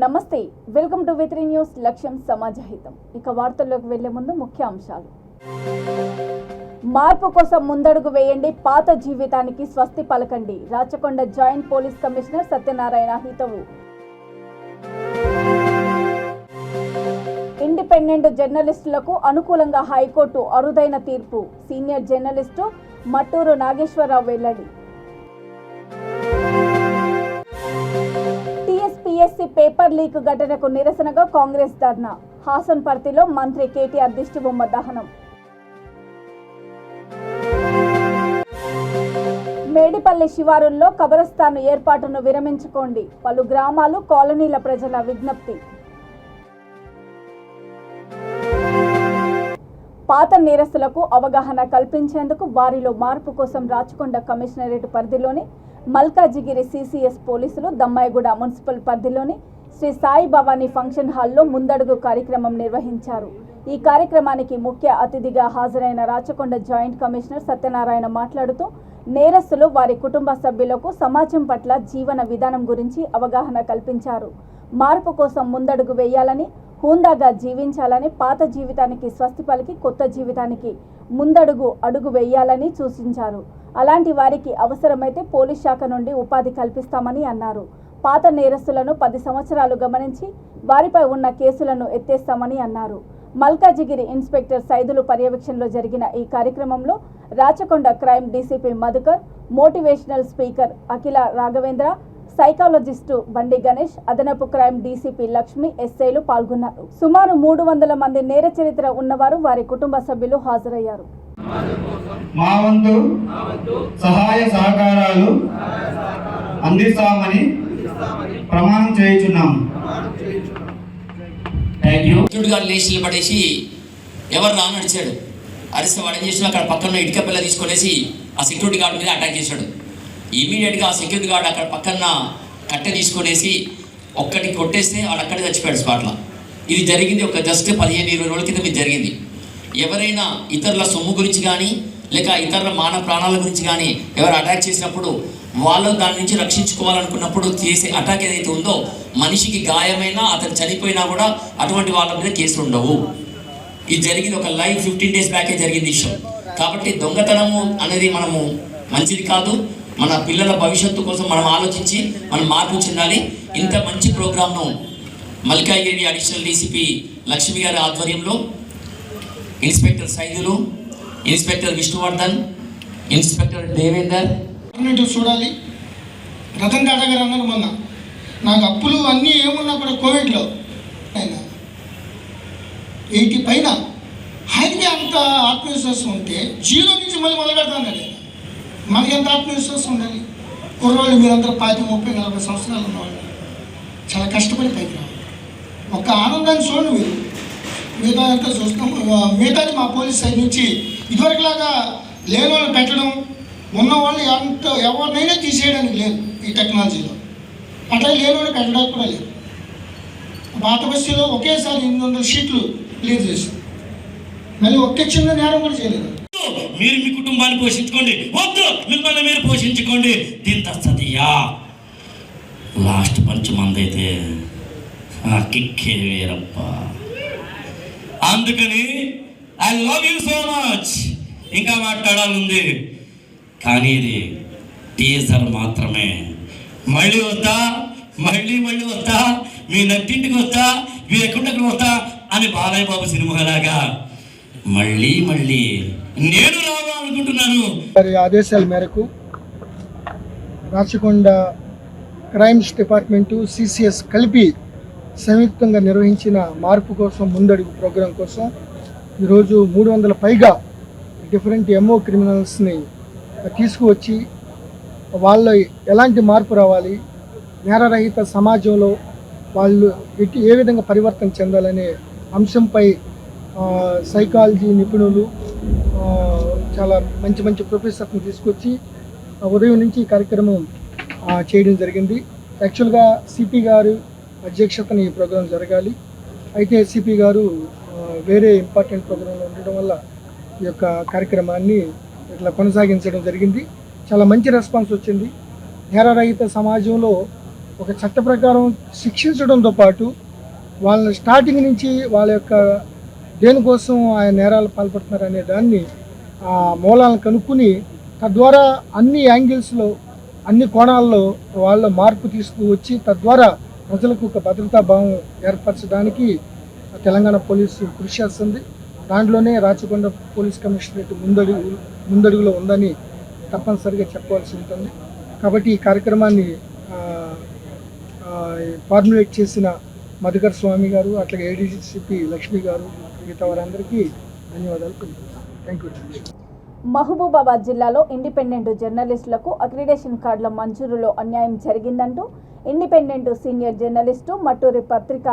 నమస్తే, welcome to V3 news. లక్ష్యం సమాజహితం. ఇక వార్తల్లోకి వెళ్లే ముందు ముఖ్య అంశాలు. మార్పు కోసం ముందడుగు వేయండి, పాత జీవితానికి స్వస్తి పలకండి. Rachakonda joint police commissioner Satyanarayana హితవు. ఇండిపెండెంట్ జర్నలిస్టులకు అనుకూలంగా హైకోర్టు అరుదైన తీర్పు. సీనియర్ జర్నలిస్టు మట్టూరు నాగేశ్వరరావు వెల్లడి. టీఎస్పీఎస్సీ పేపర్ లీక్ ఘటనకు నిరసనగా కాంగ్రెస్ ధర్నా. హాసన్పర్తిలో మంత్రి కేటీఆర్ దిష్టిబొమ్మ దహనం. మేడిపల్లి శివారుల్లో కబరస్థాను ఏర్పాటును విరమించుకోండి. పలు గ్రామాలు, కాలనీల ప్రజల విజ్ఞప్తి. పాత నేరస్తులకు అవగాహన కల్పించేందుకు వారిలో మార్పు కోసం రాచకొండ కమిషనరేట్ పరిధిలోని మల్కాజిగిరి సిసిఎస్ పోలీసులు దమ్మాయిగూడ మున్సిపల్ పరిధిలోని శ్రీ సాయి భవానీ ఫంక్షన్ హాల్లో ముందడుగు కార్యక్రమం నిర్వహించారు. ఈ కార్యక్రమానికి ముఖ్య అతిథిగా హాజరైన రాచకొండ జాయింట్ కమిషనర్ సత్యనారాయణ మాట్లాడుతూ నేరస్తులు వారి కుటుంబ సభ్యులకు సమాజం పట్ల జీవన విధానం గురించి అవగాహన కల్పించారు. మార్పు కోసం ముందడుగు వేయాలని, హుందాగా జీవించాలని, పాత జీవితానికి స్వస్తి పలికి కొత్త జీవితానికి అడుగు వేయాలని సూచించారు. అలాంటి వారికి అవసరమైతే పోలీస్ శాఖ నుండి ఉపాధి కల్పిస్తామని అన్నారు. పాత నేరస్తులను 10 సంవత్సరాలు గమనించి వారిపై ఉన్న కేసులను ఎత్తేస్తామని అన్నారు. మల్కాజిగిరి ఇన్స్పెక్టర్ సైదులు పర్యవేక్షణలో జరిగిన ఈ కార్యక్రమంలో Rachakonda crime DCP Madhukar, motivational speaker Akhila Raghavendra, psychologist Bandi Ganesh, అదనపు క్రైమ్ డీసీపీ లక్ష్మి, ఎస్ఐలు పాల్గొన్నారు. సుమారు 300 మంది నేర చరిత్ర ఉన్నవారు, వారి కుటుంబ సభ్యులు హాజరయ్యారు. మా వంతు సహాయ సహకారాలు అందిస్తామని ప్రమాణం చేయుచున్నాము. లేచి పడేసి ఎవరు రాని అడిచాడు. అరిస్తే వాడు ఏం చేసినా అక్కడ పక్కన ఇటుక పిల్ల తీసుకొనేసి ఆ సెక్యూరిటీ గార్డ్ మీద అటాక్ చేశాడు. ఇమీడియట్గా ఆ సెక్యూరిటీ గార్డ్ అక్కడ పక్కన కట్టె తీసుకొనేసి ఒక్కటి కొట్టేస్తే వాడు అక్కడే చచ్చిపోయాడు స్పాట్లో. ఇది జరిగింది ఒక జస్ట్ 15-20 రోజుల క్రితం ఇది జరిగింది. ఎవరైనా ఇతరుల సొమ్ము గురించి కానీ లేక ఇతరుల మానవ ప్రాణాల గురించి కానీ ఎవరు అటాక్ చేసినప్పుడు వాళ్ళు దాని నుంచి రక్షించుకోవాలనుకున్నప్పుడు చేసే అటాక్ ఏదైతే ఉందో మనిషికి గాయమైనా అతను చనిపోయినా కూడా అటువంటి వాళ్ళ మీద కేసులు ఉండవు. ఇది జరిగింది ఒక లైవ్ 15 days బ్యాకే జరిగింది విషయం. కాబట్టి దొంగతనము అనేది మనము మంచిది కాదు. మన పిల్లల భవిష్యత్తు కోసం మనం ఆలోచించి మనం మార్పు చెందాలి. ఇంత మంచి ప్రోగ్రామ్ను మల్కాజిగిరి అడిషనల్ డీసీపీ లక్ష్మి గారి ఆధ్వర్యంలో inspector Saidulu, inspector Vishnuvardhan, inspector Devender చూడాలి. రతన్ టాటా గారు అన్నారు మొన్న, నాకు అప్పులు అన్నీ ఏమున్నా కూడా కోవిడ్లో ఆయన 80 పైన ఆయనకి అంత ఆత్మవిశ్వాసం ఉంటే 0 నుంచి మళ్ళీ మొదలు పెడతాను. మనకి ఎంత ఆత్మవిశ్వాసం ఉండాలి? కుర్రోళ్ళు మీరందరూ 30-40 సంవత్సరాలు ఉన్నవాళ్ళు చాలా కష్టపడి పైకి రావాలి. ఒక్క ఆనందాన్ని చూడండి మీరు, మిగతా అంతా చూస్తాం. మిగతాది మా పోలీస్ సైడ్ నుంచి ఇదివరకులాగా లేని వాళ్ళు పెట్టడం, ఉన్నవాళ్ళు ఎవరినైనా తీసేయడానికి లేదు ఈ టెక్నాలజీలో. అట్లా లేని వాళ్ళు పెట్టడానికి కూడా లేదు. పాత బస్తీలో ఒకేసారి 800 షీట్లు క్లియర్ చేశారు. మళ్ళీ ఒక్క చిన్న నేరం కూడా చేయలేదు. మీరు మీ కుటుంబాన్ని పోషించుకోండి, వద్దు మిమ్మల్ని మీరు పోషించుకోండి. దీని తస్తదియా లాస్ట్ పంచ్ మందైతే కిక్కే వేరప్ప. అందుకని I love you so much. ఇంకా మాట్లాడాలంది కానీ ఇది టీజర్ మాత్రమే. మళ్ళీ వస్తా, మళ్ళీ వస్తా, మీ నట్టింటికి వస్తా, మీ ఎక్కడికి వస్తా అని బాలయ్య బాబు సినిమాలాగా మళ్ళీ నేను రావాలనుకుంటున్నాను. వారి ఆదేశాల మేరకు రాచకొండ క్రైమ్స్ డిపార్ట్మెంటు, సిసిఎస్ కలిపి సంయుక్తంగా నిర్వహించిన మార్పు కోసం ముందడుగు ప్రోగ్రాం కోసం ఈరోజు 300 పైగా డిఫరెంట్ ఎంఓ క్రిమినల్స్ని తీసుకువచ్చి వాళ్ళు ఎలాంటి మార్పు రావాలి, నేరరహిత సమాజంలో వాళ్ళు ఏ విధంగా పరివర్తన చెందాలనే అంశంపై సైకాలజీ నిపుణులు, చాలా మంచి ప్రొఫెసర్ని తీసుకొచ్చి ఉదయం నుంచి ఈ కార్యక్రమం చేయడం జరిగింది. యాక్చువల్గా సిపి గారు అధ్యక్షతన ఈ ప్రోగ్రాం జరగాలి. అయితే సిపి గారు వేరే ఇంపార్టెంట్ ప్రోగ్రాంలో ఉండడం వల్ల ఈ యొక్క కార్యక్రమాన్ని ఇట్లా కొనసాగించడం జరిగింది. చాలా మంచి రెస్పాన్స్ వచ్చింది. నేరరహిత సమాజంలో ఒక చట్ట ప్రకారం శిక్షించడంతో పాటు వాళ్ళని స్టార్టింగ్ నుంచి వాళ్ళ యొక్క దేనికోసం ఆయన నేరాలు పాల్పడుతున్నారు అనే దాన్ని ఆ మూలాలను కనుక్కుని తద్వారా అన్ని యాంగిల్స్లో అన్ని కోణాల్లో వాళ్ళ మార్పు తీసుకువచ్చి తద్వారా ప్రజలకు ఒక భద్రతా భావం ఏర్పరచడానికి తెలంగాణ పోలీసు కృషి చేస్తుంది. దాంట్లోనే రాచకొండ పోలీస్ కమిషనరేట్ ముందడుగులో ఉందని తప్పనిసరిగా చెప్పవలసి ఉంటుంది. కాబట్టి ఈ కార్యక్రమాన్ని ఫార్ములేట్ చేసిన మధుకర్ స్వామి గారు, అట్లాగే ఏడీసీపీ లక్ష్మి గారు, మిగతా వారందరికీ ధన్యవాదాలు తెలుపుతున్నాను. Thank you. మహబూబాబాద్ జిల్లాలో ఇండిపెండెంట్ జర్నలిస్టులకు అక్రిడేషన్ కార్డుల మంజూరులో అన్యాయం జరిగిందంటూ ఇండిపెండెంట్ సీనియర్ జర్నలిస్టు మట్టూరి పత్రిక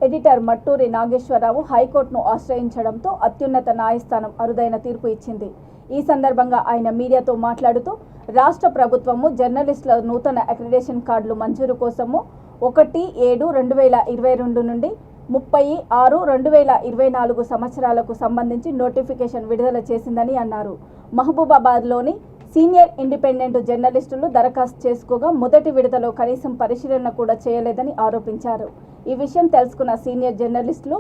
ఎడిటర్ మట్టూరి నాగేశ్వరరావు హైకోర్టును ఆశ్రయించడంతో అత్యున్నత న్యాయస్థానం అరుదైన తీర్పు ఇచ్చింది. ఈ సందర్భంగా ఆయన మీడియాతో మాట్లాడుతూ రాష్ట్ర ప్రభుత్వము జర్నలిస్టుల నూతన అక్రిడేషన్ కార్డులు మంజూరు కోసము 1/7/2022 నుండి 30/6/2024 సంవత్సరాలకు సంబంధించి నోటిఫికేషన్ విడుదల చేసిందని అన్నారు. మహబూబాబాద్లోని సీనియర్ ఇండిపెండెంట్ జర్నలిస్టులు దరఖాస్తు చేసుకోగా మొదటి విడతలో కనీసం పరిశీలన కూడా చేయలేదని ఆరోపించారు. ఈ విషయం తెలుసుకున్న సీనియర్ జర్నలిస్టులు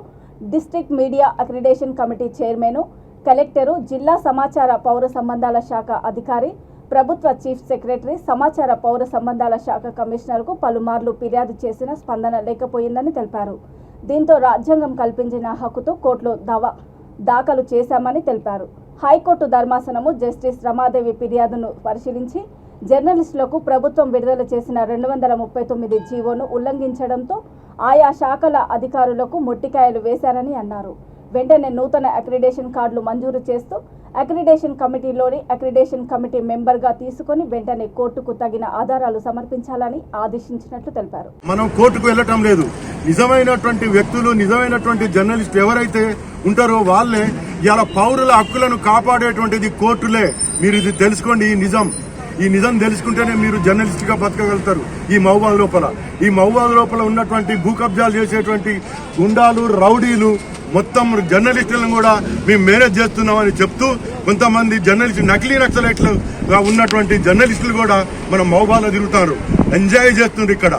district media accreditation committee chairman, collector, జిల్లా సమాచార పౌర సంబంధాల శాఖ అధికారి, ప్రభుత్వ చీఫ్ సెక్రటరీ, సమాచార పౌర సంబంధాల శాఖ కమిషనర్కు పలుమార్లు ఫిర్యాదు చేసినా స్పందన లేకపోయిందని తెలిపారు. దీంతో రాజ్యాంగం కల్పించిన హక్కుతో కోర్టులో దాఖలు చేశామని తెలిపారు. హైకోర్టు ధర్మాసనము జస్టిస్ రమాదేవి ఫిర్యాదును పరిశీలించి జర్నలిస్టులకు ప్రభుత్వం విడుదల చేసిన 239 జీవోను ఉల్లంఘించడంతో ఆయా శాఖల అధికారులకు మొట్టికాయలు వేశారని అన్నారు. వెంటనే నూతన అక్రిడేషన్ కార్డులు మంజూరు చేస్తూ అక్రిడేషన్ కమిటీలోని అక్రిడేషన్ కమిటీ మెంబర్గా తీసుకొని వెంటనే కోర్టుకు తగిన ఆధారాలు సమర్పించాలని ఆదేశించినట్లు తెలిపారు. మనం కోర్టుకు వెళ్ళటం లేదు. నిజమైనటువంటి వ్యక్తులు, నిజమైనటువంటి జర్నలిస్టులు ఎవరైతే ఉంటారో వాళ్ళే ఇలా పౌరుల హక్కులను కాపాడేటువంటిది కోర్టులే. మీరు ఇది తెలుసుకోండి. ఈ నిజం తెలుసుకుంటేనే మీరు జర్నలిస్ట్ గా బతకగలుగుతారు. ఈ మహబూబాబాద్ లోపల ఉన్నటువంటి భూ కబ్జాలు చేసేటువంటి గుండాలు, రౌడీలు మొత్తం జర్నలిస్టులను కూడా మేము మేనేజ్ చేస్తున్నామని చెప్తూ కొంతమంది జర్నలిస్టు నకిలీ నక్సలైట్లుగా ఉన్నటువంటి జర్నలిస్టులు కూడా మన మహబూబాబాద్లో తిరుగుతారు, ఎంజాయ్ చేస్తున్నారు. ఇక్కడ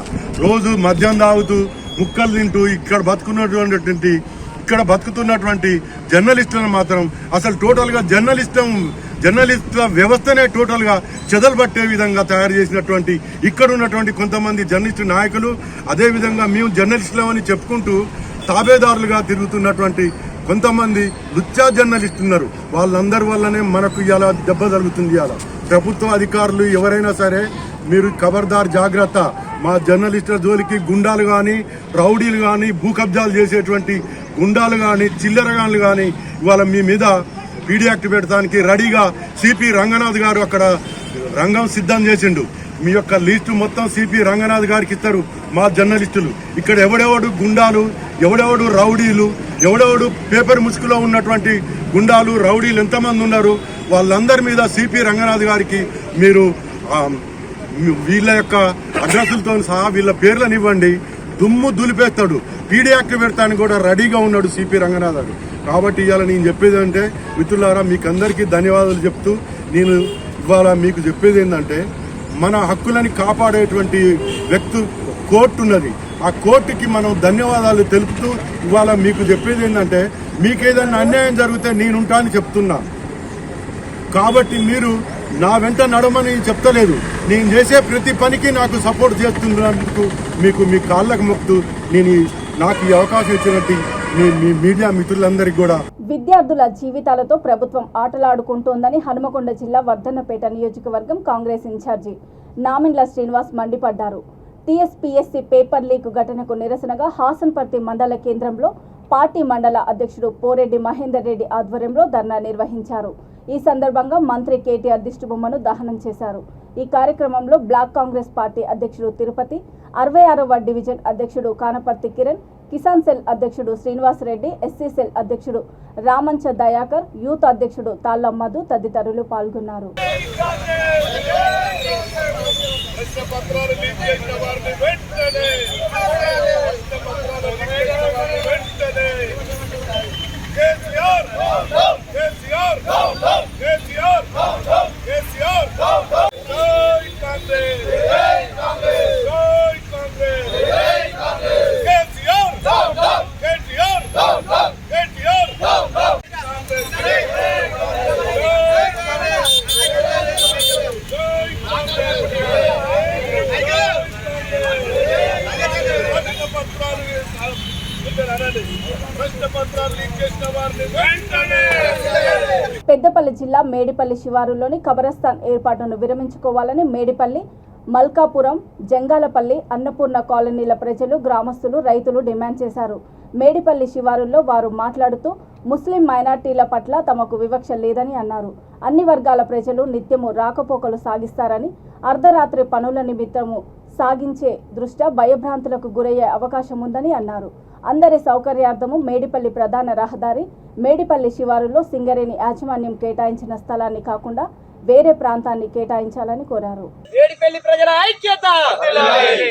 రోజు మద్యం తాగుతూ ముక్కలు తింటూ ఇక్కడ బతుకుతున్నటువంటి జర్నలిస్టులను మాత్రం అసలు టోటల్ గా జర్నలిస్టుల వ్యవస్థనే టోటల్ గా చెదలుబట్టే విధంగా తయారు చేసినటువంటి ఇక్కడ ఉన్నటువంటి కొంతమంది జర్నలిస్టు నాయకులు, అదే విధంగా మేము జర్నలిస్టులమని చెప్పుకుంటూ తాబేదారులుగా తిరుగుతున్నటువంటి కొంతమంది లుచ్చా జర్నలిస్టులు ఉన్నారు. వాళ్ళందరి వల్లనే మనకు ఇలా దెబ్బ జరుగుతుంది. ఇలా ప్రభుత్వ అధికారులు ఎవరైనా సరే మీరు ఖబర్దార్, జాగ్రత్త. మా జర్నలిస్టుల జోలికి గుండాలు కానీ, రౌడీలు కానీ, భూ కబ్జాలు చేసేటువంటి గుండాలు కానీ, చిల్లరగాన్లు కానీ ఇవాళ మీ మీద పీడీ యాక్ట్ పెడతానికి రెడీగా సిపి రంగనాథ్ గారు అక్కడ రంగం సిద్ధం చేసిండు. మీ యొక్క లిస్టు మొత్తం సిపి రంగనాథ్ గారికి ఇస్తారు. మా జర్నలిస్టులు ఇక్కడ ఎవడెవడు గుండాలు, ఎవడెవడు రౌడీలు, ఎవడెవడు పేపర్ ముసుగులో ఉన్నటువంటి గుండాలు, రౌడీలు ఎంతమంది ఉన్నారు వాళ్ళందరి మీద సిపి రంగనాథ్ గారికి మీరు వీళ్ళ యొక్క అడ్రస్లతో సహా వీళ్ళ పేర్లను ఇవ్వండి. దుమ్ము దులిపేస్తాడు. పీడీ యాక్ట్ పెడతానికి కూడా రెడీగా ఉన్నాడు సిపి రంగనాథ్ గారు. కాబట్టి ఇవాళ నేను చెప్పేది అంటే మిత్రులారా, మీకు అందరికీ ధన్యవాదాలు చెప్తూ నేను ఇవాళ మీకు చెప్పేది ఏంటంటే మన హక్కులని కాపాడేటువంటి కోర్టు ఉన్నది. ఆ కోర్టుకి మనం ధన్యవాదాలు తెలుపుతూ ఇవాళ మీకు చెప్పేది ఏంటంటే మీకేదైనా అన్యాయం జరిగితే నేనుంటానని చెప్తున్నా. కాబట్టి మీరు నా వెంట నడమని చెప్తలేదు. నేను చేసే ప్రతి పనికి నాకు సపోర్ట్ చేస్తున్నందుకు మీ కాళ్ళకు మొక్కుతూ నాకు ఈ అవకాశం ఇచ్చినట్టు మీ మీడియా మిత్రులందరికీ కూడా. విద్యార్థుల జీవితాలతో ప్రభుత్వం ఆటలాడుకుంటోందని హనుమకొండ జిల్లా వర్ధన్నపేట నియోజకవర్గం కాంగ్రెస్ ఇన్ఛార్జి నామిండ్ల శ్రీనివాస్ మండిపడ్డారు. టీఎస్పీఎస్సీ పేపర్ లీక్ ఘటనకు నిరసనగా హాసన్పర్తి మండల కేంద్రంలో పార్టీ మండల అధ్యక్షుడు పోరెడ్డి మహేందర్ రెడ్డి ఆధ్వర్యంలో ధర్నా నిర్వహించారు. ఈ సందర్భంగా మంత్రి కేటీఆర్ దిష్టిబొమ్మను దహనం చేశారు. ఈ కార్యక్రమంలో బ్లాక్ కాంగ్రెస్ పార్టీ అధ్యక్షుడు తిరుపతి, 66వ డివిజన్ అధ్యక్షుడు కానపర్తి కిరణ్, కిసాన్ సెల్ అధ్యక్షుడు శ్రీనివాసరెడ్డి, ఎస్సీ సెల్ అధ్యక్షుడు రామంచ దయాకర్, యూత్ అధ్యక్షుడు తాళ్ల మధు తదితరులు పాల్గొన్నారు. ప్రశ్నపత్రాలు లీక్ చేసిన వారిని వెంటనే పెద్దపల్లి జిల్లా మేడిపల్లి శివారులోని కబరస్థాన్ ఏర్పాటును విరమించుకోవాలని మేడిపల్లి, మల్కాపురం, జంగాలపల్లి, అన్నపూర్ణ కాలనీల ప్రజలు, గ్రామస్తులు, రైతులు డిమాండ్ చేశారు. మేడిపల్లి శివారుల్లో వారు మాట్లాడుతూ ముస్లిం మైనార్టీల పట్ల తమకు వివక్ష లేదని అన్నారు. అన్ని వర్గాల ప్రజలు నిత్యము రాకపోకలు సాగిస్తారని, అర్ధరాత్రి పనుల నిమిత్తము సాగించే దృష్ట్యా భయభ్రాంతులకు గురయ్యే అవకాశం ఉందని అన్నారు. అందరి సౌకర్యార్థము మేడిపల్లి ప్రధాన రహదారి మేడిపల్లి శివారులో సింగరేణి యాజమాన్యం కేటాయించిన స్థలాన్ని కాకుండా వేరే ప్రాంతాన్ని కేటాయించాలని కోరారు. మేడిపల్లి ప్రజల ఐక్యత,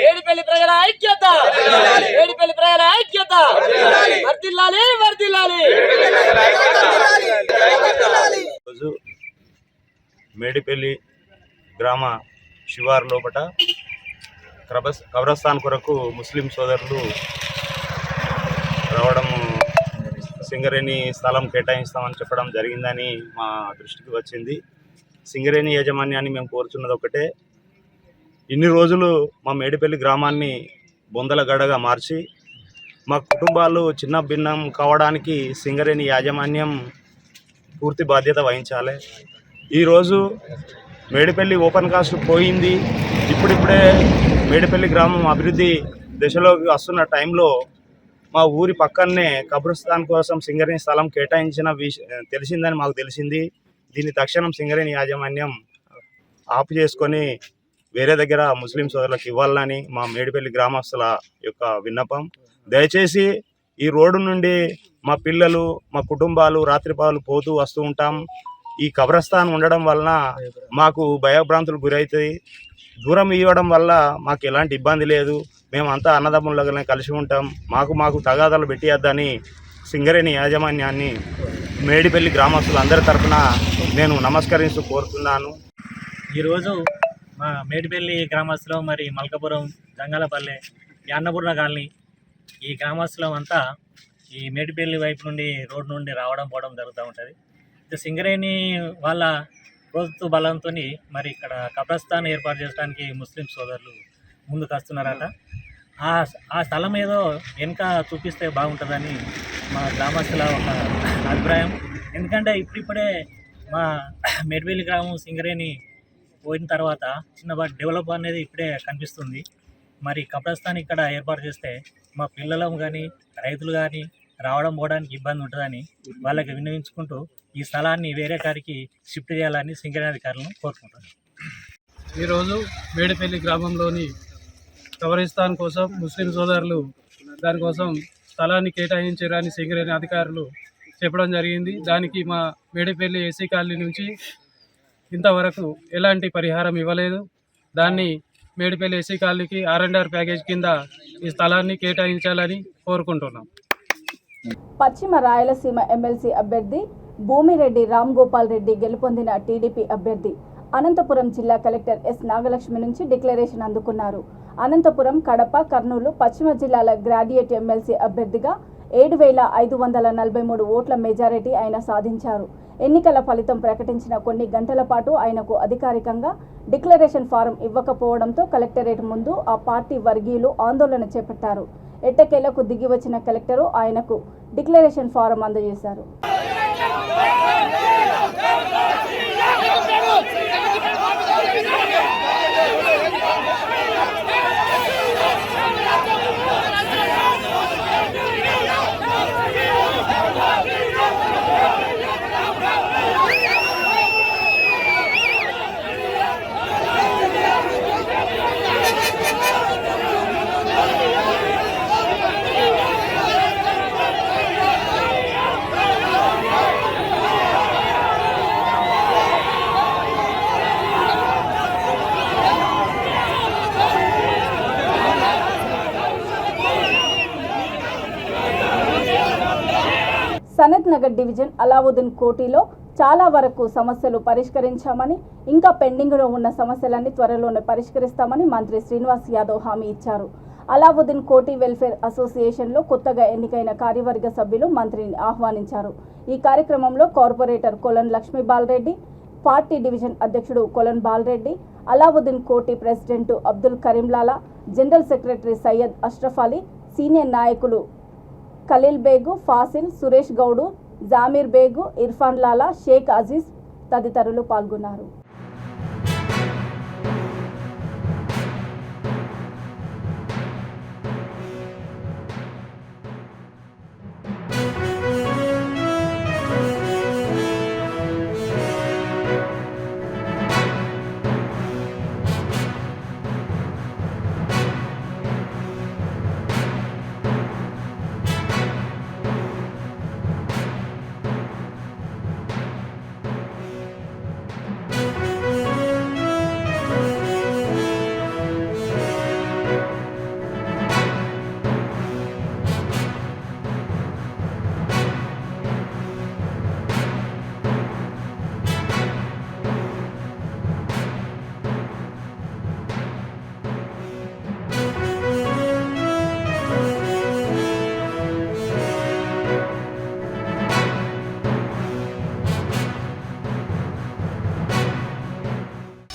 మేడిపల్లి ప్రజల ఐక్యత, మేడిపల్లి ప్రజల ఐక్యత, వర్ధిల్లాలి, వర్ధిల్లాలి. రోజు మేడిపల్లి గ్రామ శివారు లోపట కబ్రస్థాన్ కొరకు ముస్లిం సోదరులు రావడం, సింగరేణి స్థలం కేటాయిస్తామని చెప్పడం జరిగిందని మా దృష్టికి వచ్చింది. సింగరేణి యాజమాన్యాన్ని మేము కోరుతున్నది ఒకటే, ఇన్ని రోజులు మా మేడిపల్లి గ్రామాన్ని బొందల గడగా మార్చి మా కుటుంబాలు చిన్న భిన్నం కావడానికి సింగరేణి యాజమాన్యం పూర్తి బాధ్యత వహించాలి. ఈరోజు మేడిపల్లి ఓపెన్ కాస్ట్ పోయింది. ఇప్పుడిప్పుడే మేడిపల్లి గ్రామం అభివృద్ధి దశలోకి వస్తున్న టైంలో మా ఊరి పక్కనే కబ్రస్థాన్ కోసం సింగరేణి స్థలం కేటాయించిన తెలిసిందని మాకు తెలిసింది. దీన్ని తక్షణం సింగరేణి యాజమాన్యం ఆపు చేసుకొని వేరే దగ్గర ముస్లిం సోదరులకు ఇవ్వాలని మా మేడిపల్లి గ్రామస్తుల యొక్క విన్నపం. దయచేసి ఈ రోడ్డు నుండి మా పిల్లలు, మా కుటుంబాలు రాత్రిపాలు పోతూ వస్తూ ఉంటాం. ఈ కబ్రస్థాన్ ఉండడం వలన మాకు భయభ్రాంతులు గురవుతాయి. దూరం ఇవ్వడం వల్ల మాకు ఎలాంటి ఇబ్బంది లేదు. మేమంతా అన్నదమ్ములుగానే కలిసి ఉంటాం. మాకు తగాదాలు పెట్టియద్దని సింగరేణి యాజమాన్యాన్ని మేడిపల్లి గ్రామస్తులందరి తరఫున నేను నమస్కరిస్తూ కోరుతున్నాను. ఈరోజు మా మేడిపల్లి గ్రామస్తులు, మరి మల్కాపురం, జంగాలపల్లె, అన్నపూర్ణ కాలనీ ఈ గ్రామస్తులం అంతా ఈ మేడిపల్లి వైపు నుండి రోడ్డు నుండి రావడం పోవడం జరుగుతూ ఉంటుంది. సింగరేణి వాళ్ళ ప్రభుత్వ బలంతో మరి ఇక్కడ కబ్రస్థాన్ ఏర్పాటు చేయడానికి ముస్లిం సోదరులు ముందుకు వస్తున్నారట. ఆ స్థలం ఏదో వెనుక చూపిస్తే బాగుంటుందని మా గ్రామస్తుల ఒక అభిప్రాయం. ఎందుకంటే ఇప్పుడిప్పుడే మా మేడిపల్లి గ్రామం సింగరేణి పోయిన తర్వాత చిన్నపాటి డెవలప్ అనేది ఇప్పుడే కనిపిస్తుంది. మరి కబ్రస్థాన్ ఇక్కడ ఏర్పాటు చేస్తే మా పిల్లలం కానీ రైతులు కానీ రావడం పోవడానికి ఇబ్బంది ఉంటుందని వాళ్ళకి విన్నవించుకుంటూ ఈ స్థలాన్ని వేరే కారికి షిఫ్ట్ చేయాలని సింగరేణి అధికారులను కోరుకుంటున్నాను. ఈరోజు మేడిపల్లి గ్రామంలోని కబ్రస్థాన్ కోసం ముస్లిం సోదరులు దానికోసం స్థలాన్ని కేటాయించారని సింగరేణి అధికారులు చెప్పడం జరిగింది. దానికి మా మేడిపల్లి ఏసీ కాలనీ నుంచి ఇంతవరకు ఎలాంటి పరిహారం ఇవ్వలేదు. దాన్ని మేడిపల్లి ఏసీ కాలనీకి R&R ప్యాకేజ్ కింద ఈ స్థలాన్ని కేటాయించాలని కోరుకుంటున్నాం. పశ్చిమ రాయలసీమ ఎమ్మెల్సీ అభ్యర్థి భూమిరెడ్డి రామ్ గోపాల్ రెడ్డి గెలుపొందిన టీడీపీ అభ్యర్థి అనంతపురం జిల్లా కలెక్టర్ ఎస్ నాగలక్ష్మి నుంచి డిక్లరేషన్ అందుకున్నారు. అనంతపురం, కడప, కర్నూలు పశ్చిమ జిల్లాల గ్రాడ్యుయేట్ ఎమ్మెల్సీ అభ్యర్థిగా 7,543 ఓట్ల మెజారిటీ ఆయన సాధించారు. ఎన్నికల ఫలితం ప్రకటించిన కొన్ని గంటల పాటు ఆయనకు అధికారికంగా డిక్లరేషన్ ఫారం ఇవ్వకపోవడంతో కలెక్టరేట్ ముందు ఆ పార్టీ వర్గీయులు ఆందోళన చేపట్టారు. ఎట్టకేలకు దిగి వచ్చిన కలెక్టరు ఆయనకు డిక్లరేషన్ ఫారం అందజేశారు. సనత్ నగర్ డివిజన్ అలావుద్దీన్ కోటిలో చాలా వరకు సమస్యలు పరిష్కరించామని, ఇంకా పెండింగ్లో ఉన్న సమస్యలన్నీ త్వరలోనే పరిష్కరిస్తామని మంత్రి శ్రీనివాస్ యాదవ్ హామీ ఇచ్చారు. అలావుద్దీన్ కోటి వెల్ఫేర్ అసోసియేషన్లో కొత్తగా ఎన్నికైన కార్యవర్గ సభ్యులు మంత్రిని ఆహ్వానించారు. ఈ కార్యక్రమంలో corporator Kolan Lakshmi Balareddy, party division అధ్యక్షుడు Kolan Balareddy, Alauddin Koti president Abdul Karimlala, general secretary Syed Ashraf Ali, senior నాయకులు ఖలీల్ బేగు, ఫాసిల్, సురేష్ గౌడు, జామీర్ బేగు, ఇర్ఫాన్ లాలా, షేక్ అజీజ్ తదితరులు పాల్గొన్నారు.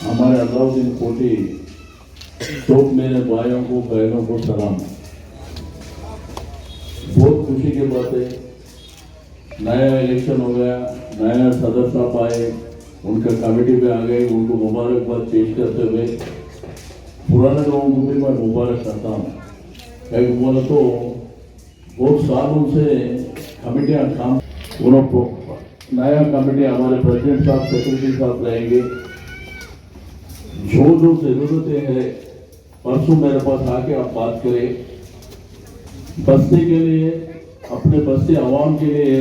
हमारे अलाउद्दीन कोटी सब मेरे भाइयों को बहनों को सलाम। बहुत खुशी की बात है, नया इलेक्शन हो गया, नया सदर साहब आए, उनका कमेटी पे आ गए, उनको मुबारकबाद पेश करते हुए पुराने लोगों को भी मैं मुबारक करता हूँ। एक बोला तो बहुत सालों से कमेटियाँ काम, उन्होंने नया कमेटी हमारे प्रेसिडेंट साहब, सेक्रेटरी साहब रहेंगे। जो जो जरूरतें हैं परसों मेरे पास आके आप बात करें। बस्ती के लिए, अपने बस्ती आवाम के लिए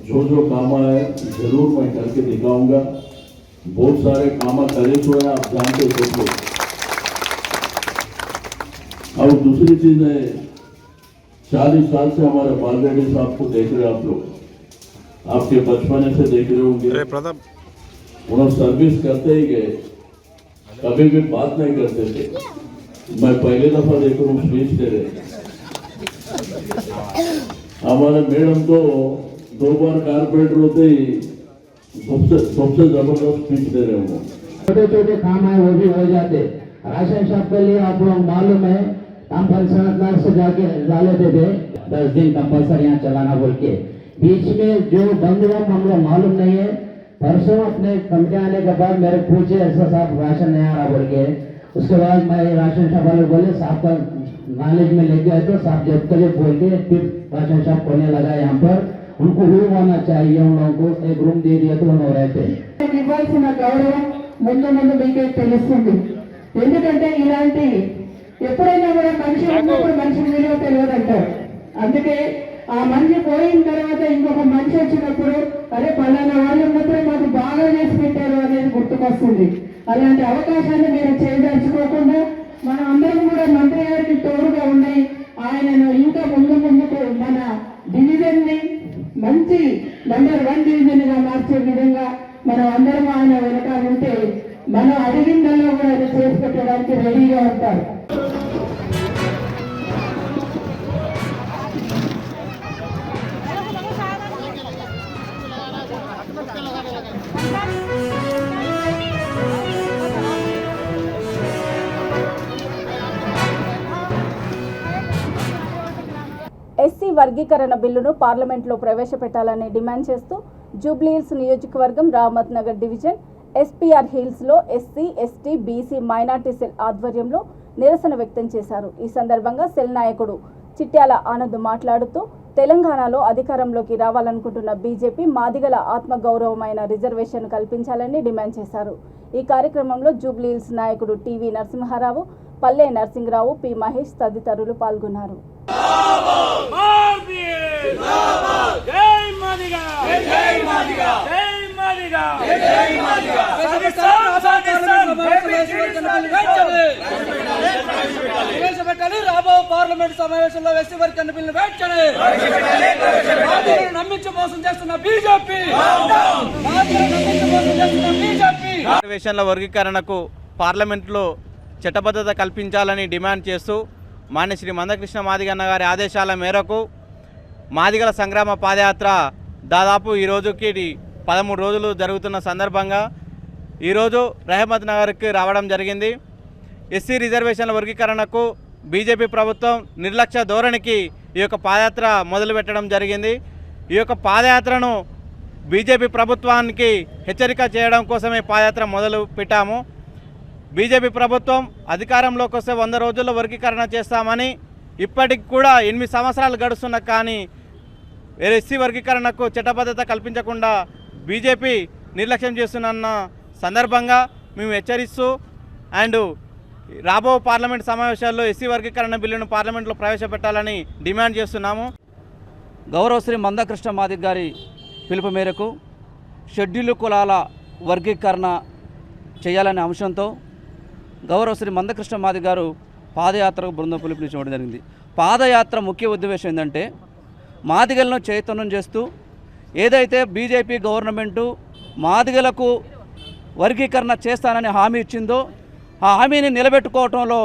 जो जो काम है जरूर मैं करके दिखाऊंगा। बहुत सारे काम करे तो है, आप जानते हो सब लोग। और दूसरी चीज है, 40 साल से हमारे बालरेड्डी साहब को देख रहे आप लोग, आपके बचपने से देख रहे होंगे। उन्होंने सर्विस करते ही गए, कभी भी बात नहीं करते थे। मैं पहले दफा देख रहा हूँ स्पीच दे रहे। हमारे मैडम तो 2 बार कारपोरेटर होते ही सबसे जबरदस्त स्पीच दे रहे होंगे। छोटे छोटे काम है वो भी हो जाते। राशन शॉप के लिए आप लोग मालूम है, हम पंचायत से जाके ला लेते थे 10 दिन कंपल्सरी यहाँ चलाना बोल के। बीच में जो बंद हुआ हम लोग मालूम नहीं है। परसों अपने कमिटी आने के बाद मेरे पूछे ऐसा साहब राशन नहीं आ रहा बोल के। उसके बाद मैं राशन शॉप वाले बोले साहब का नॉलेज में लेके आए, तो साहब जब कभी बोल के फिर राशन शॉप खोलने लगा। यहाँ पर उनको रूम होना चाहिए, उन लोगों को एक रूम दे दिया तो उन्होंने रहते। ఇవ్వాల్సిన గౌరవం ముందు ముందు మీకే తెలుస్తుంది. ఎందుకంటే ఇలాంటి ఎప్పుడైనా కూడా మనిషి ఉన్నప్పుడు మనిషి విలువ తెలియదంటారు. అందుకే ఆ మనిషి పోయిన తర్వాత ఇంకొక మనిషి వచ్చినప్పుడు అరే పలానా వాళ్ళు ఉన్నప్పుడే మాకు బాగా చేసి పెట్టారు అనేది గుర్తుకొస్తుంది. అలాంటి అవకాశాన్ని మీరు చేయదలుచుకోకుండా మనం అందరం కూడా మంత్రి గారికి తోడుగా ఉండి ఆయనను ఇంకా ముందుకు మన డివిజన్ ని మంచి నంబర్ 1 డివిజన్ గా మార్చే విధంగా మనం అందరం ఆయన వెనక ఉంటే మనం అడిగిందల్లో కూడా అది చేసి పెట్టడానికి రెడీగా ఉంటారు. ఎస్సీ వర్గీకరణ బిల్లును పార్లమెంట్లో ప్రవేశపెట్టాలని డిమాండ్ చేస్తూ జూబ్లీహిల్స్ నియోజకవర్గం రామత్ నగర్ డివిజన్ ఎస్పీఆర్ హిల్స్లో SC, ST, BC, minority cell ఆధ్వర్యంలో నిరసన వ్యక్తం చేశారు. ఈ సందర్భంగా సెల్ నాయకుడు చిట్యాల ఆనంద్ మాట్లాడుతూ తెలంగాణలో అధికారంలోకి రావాలనుకుంటున్న బీజేపీ మాదిగల ఆత్మగౌరవమైన రిజర్వేషన్ కల్పించాలని డిమాండ్ చేశారు. ఈ కార్యక్రమంలో జూబ్లీహిల్స్ నాయకుడు టీవీ నరసింహారావు, పల్లె నరసింహరావు, పి మహేష్ తదితరులు పాల్గొన్నారు. రాబో పార్లమెంట్ సమావేశంలో ఎస్సీ వర్గీకరణ బిల్లు నమ్మించి మోసం చేస్తున్న బీజేపీ రిజర్వేషన్ల వర్గీకరణకు పార్లమెంట్లో చట్టబద్ధత కల్పించాలని డిమాండ్ చేస్తూ మాన్య శ్రీ మందకృష్ణ మాదిగన్న గారి ఆదేశాల మేరకు మాదిగల సంగ్రామ పాదయాత్ర దాదాపు ఈ రోజుకి 13 రోజులు జరుగుతున్న సందర్భంగా ఈరోజు రహమత్ నగర్కి రావడం జరిగింది. ఎస్సీ రిజర్వేషన్ల వర్గీకరణకు బీజేపీ ప్రభుత్వం నిర్లక్ష్య ధోరణికి ఈ యొక్క పాదయాత్ర మొదలుపెట్టడం జరిగింది. ఈ యొక్క పాదయాత్రను బీజేపీ ప్రభుత్వానికి హెచ్చరిక చేయడం కోసమే పాదయాత్ర మొదలు పెట్టాము. బీజేపీ ప్రభుత్వం అధికారంలోకి వస్తే 100 రోజుల్లో వర్గీకరణ చేస్తామని ఇప్పటికి కూడా 8 సంవత్సరాలు గడుస్తున్నా కానీ ఎస్సీ వర్గీకరణకు చట్టబద్ధత కల్పించకుండా బీజేపీ నిర్లక్ష్యం చేస్తున్న సందర్భంగా మేము హెచ్చరిస్తూ అండ్ రాబో పార్లమెంట్ సమావేశాల్లో ఎస్సీ వర్గీకరణ బిల్లును పార్లమెంట్లో ప్రవేశపెట్టాలని డిమాండ్ చేస్తున్నాము. గౌరవ శ్రీ మందకృష్ణ మాదిగ గారి పిలుపు మేరకు షెడ్యూల్ కులాల వర్గీకరణ చేయాలనే అంశంతో గౌరవ శ్రీ మందకృష్ణ మాదిగ గారు పాదయాత్రకు బృందం పిలుపునివ్వడం జరిగింది. పాదయాత్ర ముఖ్య ఉద్దేశం ఏంటంటే మాదిగలను చైతన్యం చేస్తూ ఏదైతే బీజేపీ గవర్నమెంటు మాదిగలకు వర్గీకరణ చేస్తానని హామీ ఇచ్చిందో ఆ హామీని నిలబెట్టుకోవటంలో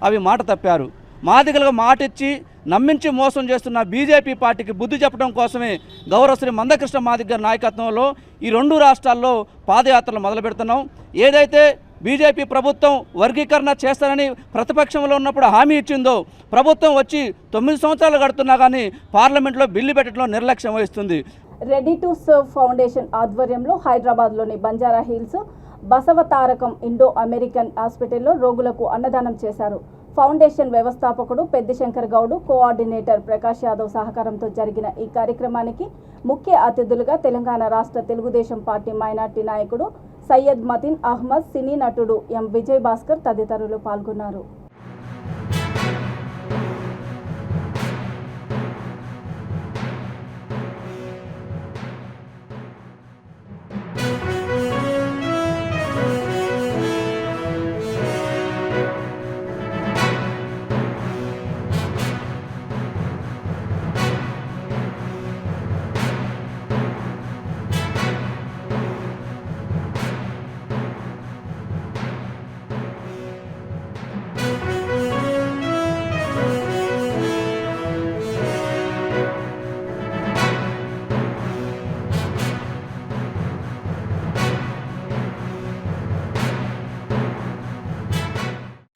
అవి మాట తప్పారు. మాదిగలకు మాట ఇచ్చి నమ్మించి మోసం చేస్తున్న బీజేపీ పార్టీకి బుద్ధి చెప్పడం కోసమే గౌరవ శ్రీ మందకృష్ణ మాదిగ గారి నాయకత్వంలో ఈ 2 రాష్ట్రాల్లో పాదయాత్రలు మొదలు పెడుతున్నాం. ఏదైతే బీజేపీ ప్రభుత్వం వర్గీకరణ చేస్తానని ప్రతిపక్షంలో ఉన్నప్పుడు హామీ ఇచ్చిందో ప్రభుత్వం వచ్చి 9 సంవత్సరాలు గడుతున్నా కానీ పార్లమెంట్లో బిల్లు పెట్టడంలో నిర్లక్ష్యం వహిస్తుంది. రెడీ టు సర్వ్ ఫౌండేషన్ ఆధ్వర్యంలో హైదరాబాద్లోని Banjara hills Basavatarakam Indo American హాస్పిటల్లో రోగులకు అన్నదానం చేశారు. ఫౌండేషన్ వ్యవస్థాపకుడు పెద్దిశంకర్ గౌడ్, కోఆర్డినేటర్ ప్రకాష్ యాదవ్ సహకారంతో జరిగిన ఈ కార్యక్రమానికి ముఖ్య అతిథులుగా తెలంగాణ రాష్ట్ర తెలుగుదేశం పార్టీ మైనార్టీ నాయకుడు సయ్యద్ మతిన్ అహ్మద్, సినీ నటుడు ఎం విజయ్ భాస్కర్ తదితరులు పాల్గొన్నారు.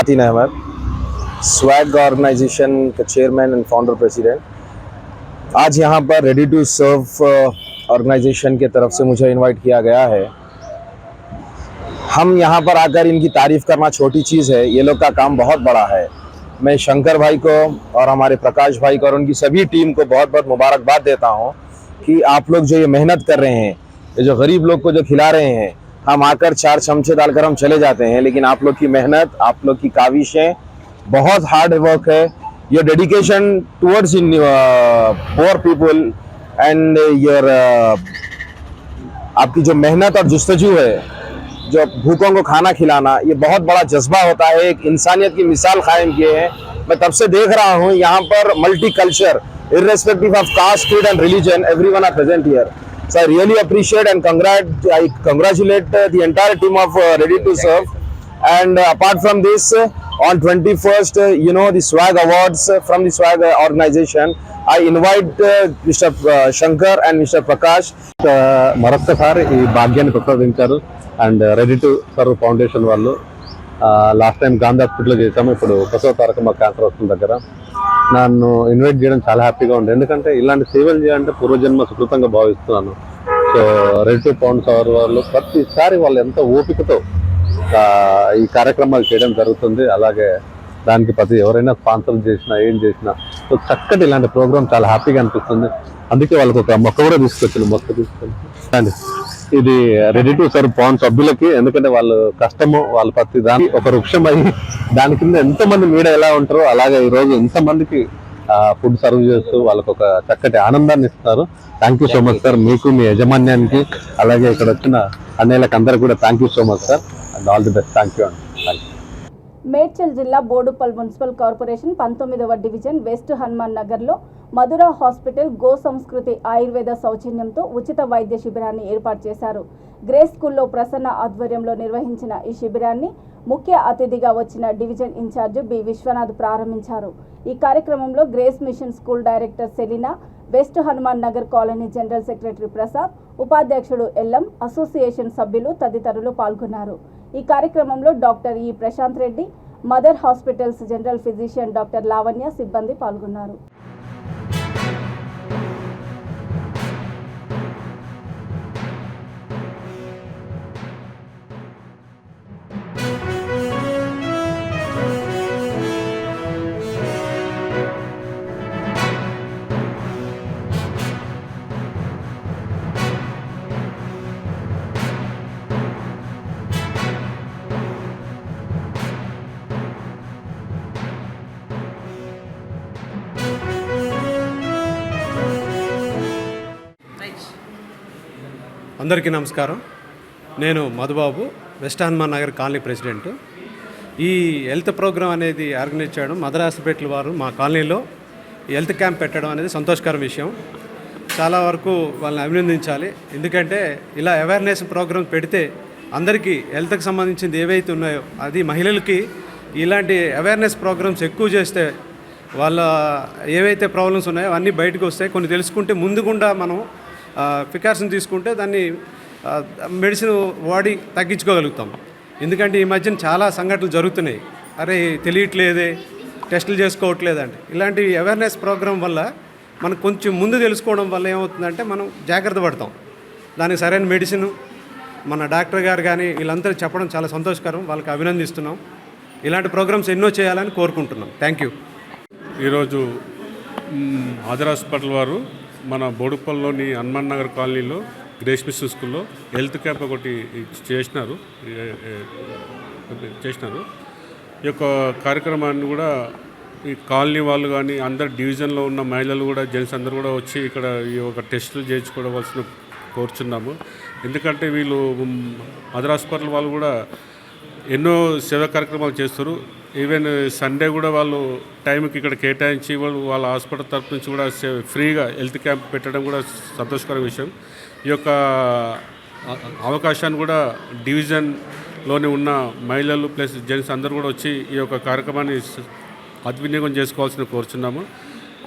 मतीन अहमद, स्वैग ऑर्गेनाइजेशन का चेयरमैन एंड फाउंडर प्रेसिडेंट। आज यहाँ पर रेडी टू सर्व ऑर्गेनाइजेशन के तरफ से मुझे इनवाइट किया गया है। हम यहाँ पर आकर इनकी तारीफ करना छोटी चीज़ है, ये लोग का काम बहुत बड़ा है। मैं शंकर भाई को और हमारे प्रकाश भाई को और उनकी सभी टीम को बहुत बहुत मुबारकबाद देता हूँ कि आप लोग जो ये मेहनत कर रहे हैं, ये जो गरीब लोग को जो खिला रहे हैं, हम आकर 4 चमचे डालकर हम चले जाते हैं, लेकिन आप लोग की मेहनत, आप लोग की काविशें, बहुत हार्ड वर्क है। Your dedication towards in poor people and your आपकी जो मेहनत और जुस्तजू है, जो भूखों को खाना खिलाना, ये बहुत बड़ा जज्बा होता है। एक इंसानियत की मिसाल कायम किए हैं। मैं तब से देख रहा हूँ यहाँ पर multi culture, irrespective of caste, creed and religion, everyone are present here. So I really appreciate and congratulate the entire team of Ready to Serve. And apart from this, on 21st, the Swag Awards from the Swag organization, I invite Mr. Shankar and Mr. Prakash. మరొక్కసారి ఈ భాగ్యాన్ని ప్రసాదించారు and ready to serve foundation వాళ్ళు. Last time Gandhi హాస్పిటల్లో చేసాము, ఇప్పుడు Basavatarakam cancer వస్తున్న దగ్గర నన్ను ఇన్వైట్ చేయడం చాలా హ్యాపీగా ఉంది. ఎందుకంటే ఇలాంటి సేవలు చేయాలంటే పూర్వజన్మ సుకృతంగా భావిస్తున్నాను. So ready to found serve వాళ్ళు ప్రతిసారి వాళ్ళు ఎంతో ఓపికతో ఈ కార్యక్రమాలు చేయడం జరుగుతుంది. అలాగే దానికి ప్రతి ఎవరైనా స్పాన్సర్ చేసినా ఏం చేసినా సో చక్కటి ఇలాంటి ప్రోగ్రామ్ చాలా హ్యాపీగా అనిపిస్తుంది. అందుకే వాళ్ళకి ఒక మొక్క కూడా తీసుకొచ్చాను, మొక్క తీసుకొని ఇది రెడీ టు సర్వ్ పౌండ్ సభ్యులకి. ఎందుకంటే వాళ్ళు కష్టము, వాళ్ళు ప్రతి దాని ఒక వృక్షం అయ్యి దాని కింద ఎంతమంది మీడ ఎలా ఉంటారో అలాగే ఈరోజు ఎంతమందికి ఫుడ్ సర్వ్ చేస్తూ వాళ్ళకి ఒక చక్కటి ఆనందాన్ని ఇస్తున్నారు. Thank you so much sir, మీకు మీ యాజమాన్యానికి అలాగే ఇక్కడ వచ్చిన అన్నయ్యలకు అందరికీ కూడా thank you so much sir and all the best. Thank you అండి. Thank you. మేడ్చల్ జిల్లా బోడుపల్ మున్సిపల్ కార్పొరేషన్ 19వ డివిజన్ వెస్ట్ హనుమాన్ నగర్లో మధుర హాస్పిటల్ గో సంస్కృతి ఆయుర్వేద సౌజన్యంతో ఉచిత వైద్య శిబిరాన్ని ఏర్పాటు చేశారు. గ్రేస్ స్కూల్లో ప్రసన్న ఆధ్వర్యంలో నిర్వహించిన ఈ శిబిరాన్ని ముఖ్య అతిథిగా వచ్చిన డివిజన్ ఇన్ఛార్జ్ బి విశ్వనాథ్ ప్రారంభించారు. ఈ కార్యక్రమంలో grace machine school director Selena, west Hanuman Nagar colony general secretary Prasad, ఉపాధ్యక్షుడు ఎల్ఎం, అసోసియేషన్ సభ్యులు తదితరులు పాల్గొన్నారు. ఈ కార్యక్రమంలో doctor E Prashanth Reddy, mother hospitals general physician doctor Lavanya సిబ్బంది పాల్గొన్నారు. అందరికీ నమస్కారం. నేను Madhubabu, west Hanuman Nagar colony president. ఈ హెల్త్ ప్రోగ్రాం అనేది ఆర్గనైజ్ చేయడం, మదర్ హాస్పిటల్ వారు మా కాలనీలో హెల్త్ క్యాంప్ పెట్టడం అనేది సంతోషకర విషయం. చాలా వరకు వాళ్ళని అభినందించాలి. ఎందుకంటే ఇలా అవేర్నెస్ ప్రోగ్రామ్ పెడితే అందరికీ హెల్త్కి సంబంధించింది ఏవైతే ఉన్నాయో అది మహిళలకి ఇలాంటి అవేర్నెస్ ప్రోగ్రామ్స్ ఎక్కువ చేస్తే వాళ్ళ ఏవైతే ప్రాబ్లమ్స్ ఉన్నాయో అవన్నీ బయటకు వస్తాయి. కొన్ని తెలుసుకుంటే ముందుగుండా మనం ప్రికాషన్ తీసుకుంటే దాన్ని మెడిసిన్ వాడి తగ్గించుకోగలుగుతాం. ఎందుకంటే ఈ మధ్యన చాలా సంఘటనలు జరుగుతున్నాయి. అరే తెలియట్లేదే, టెస్టులు చేసుకోవట్లేదంటే ఇలాంటి అవేర్నెస్ ప్రోగ్రాం వల్ల మనకు కొంచెం ముందు తెలుసుకోవడం వల్ల ఏమవుతుందంటే మనం జాగ్రత్త పడతాం. దానికి సరైన మెడిసిన్ మన డాక్టర్ గారు కానీ వీళ్ళందరూ చెప్పడం చాలా సంతోషకరం. వాళ్ళకి అభినందిస్తున్నాం. ఇలాంటి ప్రోగ్రామ్స్ ఎన్నో చేయాలని కోరుకుంటున్నాం. Thank you. ఈరోజు మదర్ హాస్పిటల్ వారు మన బోడుపల్లిలోని హనుమాన్ నగర్ కాలనీలో గ్రేస్ మిషన్ స్కూల్లో హెల్త్ క్యాంప్ ఒకటి చేసినారు. ఈ యొక్క కార్యక్రమాన్ని కూడా ఈ కాలనీ వాళ్ళు కానీ అందరు డివిజన్లో ఉన్న మహిళలు కూడా జెంట్స్ అందరూ కూడా వచ్చి ఇక్కడ ఈ ఒక టెస్టులు చేయించుకోవలసిన కోరుచున్నాము. ఎందుకంటే వీళ్ళు మదర్ హాస్పిటల్ వాళ్ళు కూడా ఎన్నో సేవా కార్యక్రమాలు చేస్తారు. ఈవెన్ సండే కూడా వాళ్ళు టైంకి ఇక్కడ కేటాయించి వాళ్ళ హాస్పిటల్ తరఫు నుంచి కూడా ఫ్రీగా హెల్త్ క్యాంప్ పెట్టడం కూడా సంతోషకర విషయం. ఈ యొక్క అవకాశాన్ని కూడా డివిజన్లోని ఉన్న మహిళలు ప్లస్ జెంట్స్ అందరూ కూడా వచ్చి ఈ యొక్క కార్యక్రమాన్ని సద్వినియోగం చేసుకోవాల్సిన కోరుచున్నాము.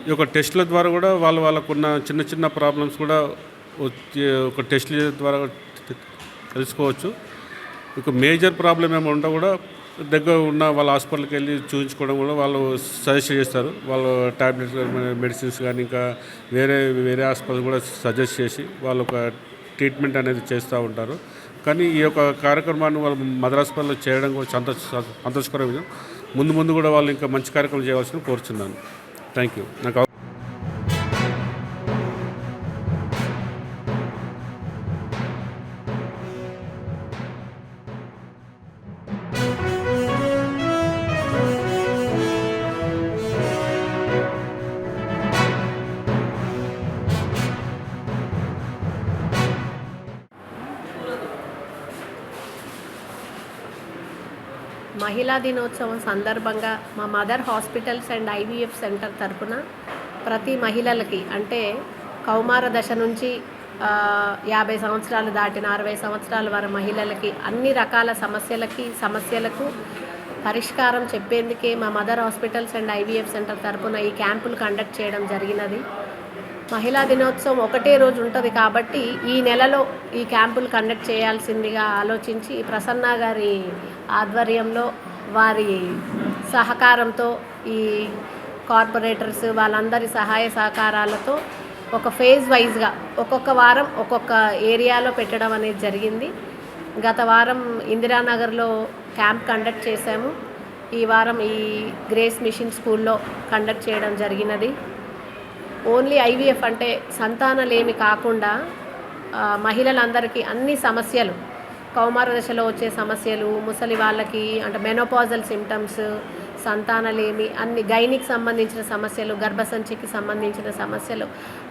ఈ యొక్క టెస్టుల ద్వారా కూడా వాళ్ళకున్న చిన్న చిన్న ప్రాబ్లమ్స్ కూడా ఒక టెస్టుల ద్వారా తెలుసుకోవచ్చు. ఇక మేజర్ ప్రాబ్లం ఏమి ఉంటే కూడా దగ్గర ఉన్న వాళ్ళ హాస్పిటల్కి వెళ్ళి చూపించుకోవడం కూడా వాళ్ళు సజెస్ట్ చేస్తారు. వాళ్ళు టాబ్లెట్స్ మెడిసిన్స్ కానీ ఇంకా వేరే హాస్పిటల్ కూడా సజెస్ట్ చేసి వాళ్ళు ఒక ట్రీట్మెంట్ అనేది చేస్తూ ఉంటారు. కానీ ఈ యొక్క కార్యక్రమాన్ని వాళ్ళు మదర్ హాస్పిటల్లో చేయడం కూడా సంతోషకర విషయం. ముందు కూడా వాళ్ళు ఇంకా మంచి కార్యక్రమం చేయవలసిన కోరుచున్నాను. Thank you. నాకు మహిళా దినోత్సవం సందర్భంగా మా mother hospitals and IVF centre తరఫున ప్రతి మహిళలకి అంటే కౌమార దశ నుంచి 50 సంవత్సరాలు దాటిన 60 సంవత్సరాల వారి మహిళలకి అన్ని రకాల సమస్యలకు పరిష్కారం చెప్పేందుకే మా mother hospitals and IVF centre తరఫున ఈ క్యాంపులు కండక్ట్ చేయడం జరిగినది. మహిళా దినోత్సవం ఒకటే రోజు ఉంటుంది కాబట్టి ఈ నెలలో ఈ క్యాంపులు కండక్ట్ చేయాల్సిందిగా ఆలోచించి ప్రసన్న గారి ఆధ్వర్యంలో వారి సహకారంతో ఈ కార్పొరేటర్స్ వాళ్ళందరి సహాయ సహకారాలతో ఒక ఫేజ్ వైజ్గా ఒక్కొక్క వారం ఒక్కొక్క ఏరియాలో పెట్టడం అనేది జరిగింది. గత వారం ఇందిరానగర్లో క్యాంప్ కండక్ట్ చేశాము. ఈ వారం ఈ గ్రేస్ మిషన్ స్కూల్లో కండక్ట్ చేయడం జరిగినది. ఓన్లీ ఐవీఎఫ్ అంటే సంతానలేమి కాకుండా మహిళలందరికీ అన్ని సమస్యలు, కౌమార దశలో వచ్చే సమస్యలు, ముసలి వాళ్ళకి అంటే మెనోపాజల్ సిమ్టమ్స్, సంతానలేమి, అన్ని గైనిక్ సంబంధించిన సమస్యలు, గర్భసంచికి సంబంధించిన సమస్యలు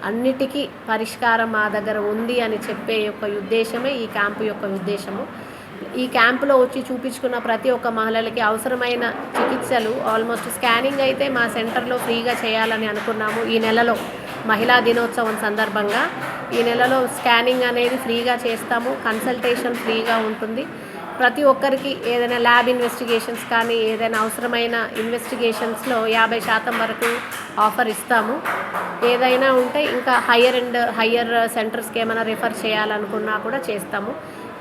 అన్నిటికీ పరిష్కారం మా దగ్గర ఉంది అని చెప్పే యొక్క ఉద్దేశమే ఈ క్యాంపు యొక్క ఉద్దేశము. ఈ క్యాంపులో వచ్చి చూపించుకున్న ప్రతి ఒక్క మహిళలకి అవసరమైన చికిత్సలు ఆల్మోస్ట్ స్కానింగ్ అయితే మా సెంటర్లో ఫ్రీగా చేయాలని అనుకున్నాము. ఈ నెలలో మహిళా దినోత్సవం సందర్భంగా ఈ నెలలో స్కానింగ్ అనేది ఫ్రీగా చేస్తాము. కన్సల్టేషన్ ఫ్రీగా ఉంటుంది. ప్రతి ఒక్కరికి ఏదైనా ల్యాబ్ ఇన్వెస్టిగేషన్స్ కానీ ఏదైనా అవసరమైన ఇన్వెస్టిగేషన్స్లో 50% వరకు ఆఫర్ ఇస్తాము. ఏదైనా ఉంటే ఇంకా హయ్యర్ సెంటర్స్కి ఏమైనా రిఫర్ చేయాలనుకున్నా కూడా చేస్తాము.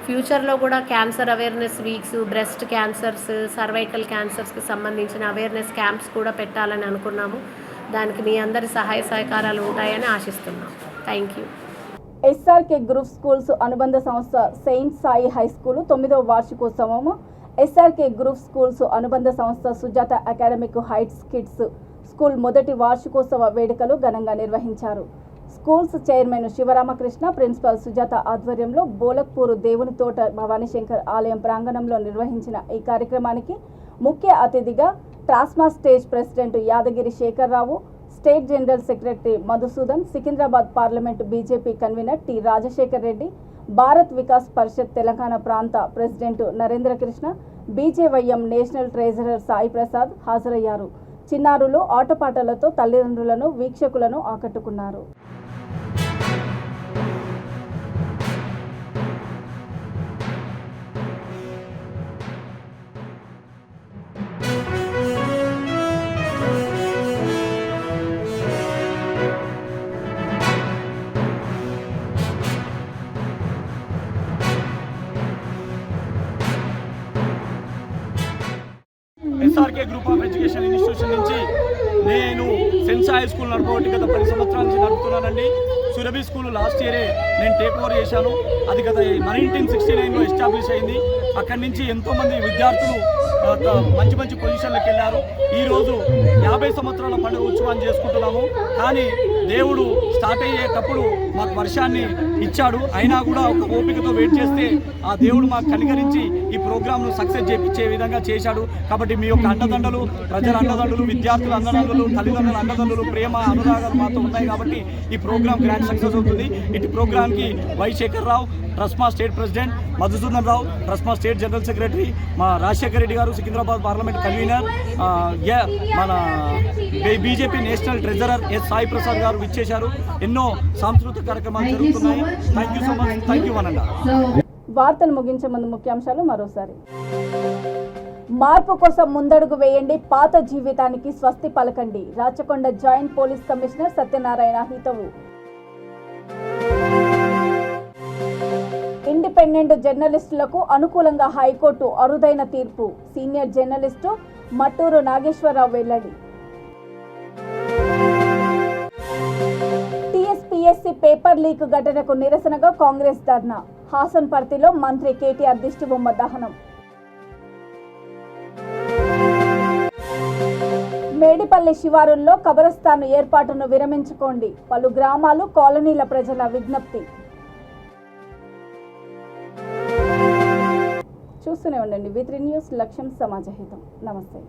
ఫ్యూచర్లో కూడా cancer awareness weeks, breast cancers, cervical క్యాన్సర్స్కి సంబంధించిన అవేర్నెస్ క్యాంప్స్ కూడా పెట్టాలని అనుకున్నాము. దానికి మీ అందరి సహాయ సహకారాలు ఉంటాయని ఆశిస్తున్నాం. Thank you. SRK group schools అనుబంధ సంస్థ సెయింట్ సాయి హై స్కూల్ 9వ వార్షికోత్సవము, ఎస్ఆర్కే గ్రూప్ స్కూల్స్ అనుబంధ సంస్థ Sujatha academic heights kids school మొదటి వార్షికోత్సవ వేడుకలు ఘనంగా నిర్వహించారు. Schools chairman Sivaramakrishna, principal Sujatha ఆధ్వర్యంలో బోలక్పూరు దేవుని తోట భవానీశంకర్ ఆలయం ప్రాంగణంలో నిర్వహించిన ఈ కార్యక్రమానికి ముఖ్య అతిథిగా TRASMA state president Yadagiri Shekhar Rao, state general secretary Madhusudan, Secunderabad parliament BJP convener T Rajasekhar Reddy, Bharat Vikas Parishad Telangana ప్రాంత president Narendra Krishna, BJYM national treasurer Sai Prasad హాజరయ్యారు. చిన్నారులు ఆటపాటలతో తల్లిదండ్రులను, వీక్షకులను ఆకట్టుకున్నారు. SRK group of education institution నుంచి నేను సెంట్ సాయి స్కూల్ నడపబట్టి గత 10 సంవత్సరాల నుంచి నడుపుతున్నానండి. సురభి స్కూల్ లాస్ట్ ఇయరే నేను టేక్ ఓవర్ చేశాను. అది గత 1969లో ఎస్టాబ్లిష్ అయింది. అక్కడి నుంచి ఎంతోమంది విద్యార్థులు మంచి మంచి పొజిషన్లకు వెళ్ళారు. ఈరోజు 50 సంవత్సరాల పండుగ ఉత్సవాన్ని చేసుకుంటున్నాము. కానీ దేవుడు స్టార్ట్ అయ్యేటప్పుడు మాకు వర్షాన్ని ఇచ్చాడు. అయినా కూడా ఒక ఓపికతో వెయిట్ చేస్తే ఆ దేవుడు మాకు కనికరించి ఈ ప్రోగ్రామ్ను సక్సెస్ చేయించే విధంగా చేశాడు. కాబట్టి మీ యొక్క అండదండలు, ప్రజల అండదండలు, విద్యార్థుల అండదండలు, తల్లిదండ్రుల అండదండలు, ప్రేమ అనురాగాలు మాతో ఉన్నాయి. కాబట్టి ఈ ప్రోగ్రామ్ గ్రాండ్ సక్సెస్ అవుతుంది. ఇటు ప్రోగ్రామ్కి Y Shekar Rao, TRSMA state president, Madhusudan Rao, TRSMA state general secretary, మా రాజశేఖర్ రెడ్డి గారు, సికింద్రాబాద్ పార్లమెంట్ కన్వీనర్, మన BJP national treasurer S Sai Prasad garu విచ్చేశారు. ఎన్నో సాంస్కృతిక కార్యక్రమాలు జరుగుతున్నాయి. Thank you so much. Thank you అనండి. వార్తలు ముగించే ముందు ముఖ్యాంశాలు మరోసారి. మార్పు కోసం ముందడుగు వేయండి, పాత జీవితానికి స్వస్తి పలకండి. Rachakonda joint police commissioner Satyanarayana హితవు. ఇండిపెండెంట్ జర్నలిస్టులకు అనుకూలంగా హైకోర్టు అరుదైన తీర్పు. సీనియర్ జర్నలిస్టు మట్టూరు నాగేశ్వరరావు వెల్లడి. టీఎస్పీఎస్సీ పేపర్ లీక్ ఘటనకు నిరసనగా కాంగ్రెస్ ధర్నా. హాసన్పర్తిలో మంత్రి కేటీఆర్ దిష్టిబొమ్మ దహనం. మేడిపల్లి శివారుల్లో కబరస్థాను ఏర్పాటును విరమించుకోండి. పలు గ్రామాలు, కాలనీల ప్రజల విజ్ఞప్తి. చూస్తూనే ఉండండి V3 న్యూస్. లక్ష్యం సమాజహితం. నమస్తే.